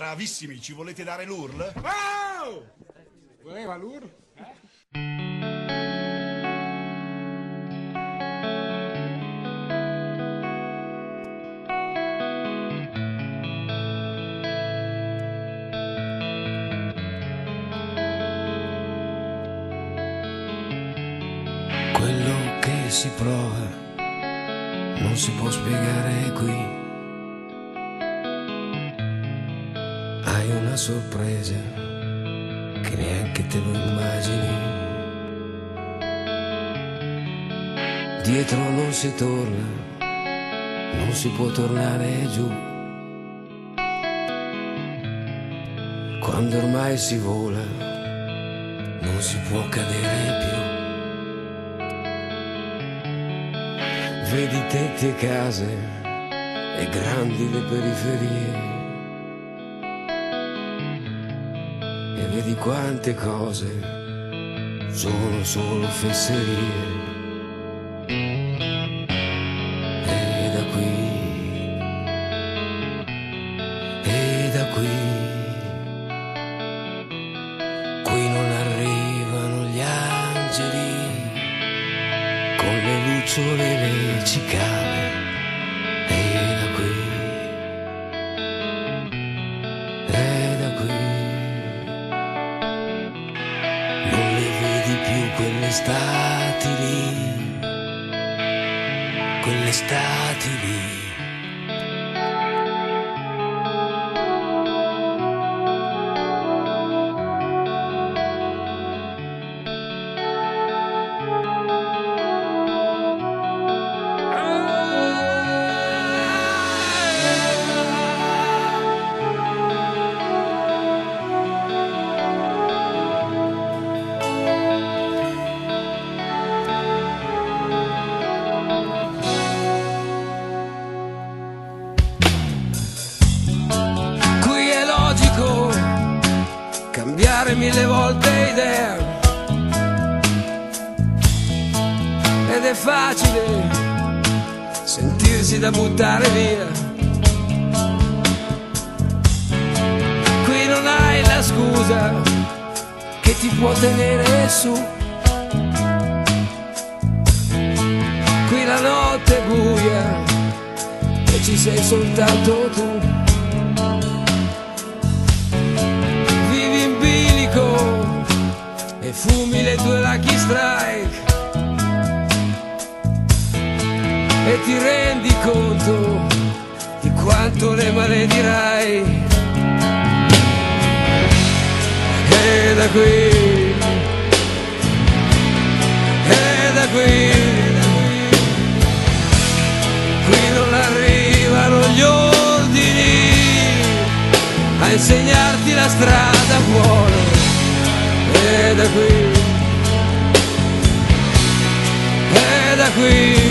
Bravissimi, ci volete dare l'URL? Oh! Voleva l'URL? Quello che si prova non si può spiegare qui. Hai una sorpresa che neanche te lo immagini. Dietro non si torna, non si può tornare giù. Quando ormai si vola, non si può cadere più. Vedi tetti e case e grandi le periferie. E vedi quante cose sono solo fesserie. E da qui, qui non arrivano gli angeli con le lucciole e le cicale. E da qui non le vedi più quelle estati lì, quelle estati lì. Cambiare mille volte idea ed è facile sentirsi da buttare via. Qui non hai la scusa che ti può tenere su. Qui la notte è buia e ci sei soltanto tu. E fumi le tue Lucky Strike e ti rendi conto di quanto le maledirai. E da qui, qui non arrivano gli ordini a insegnarti la strada buona. E da qui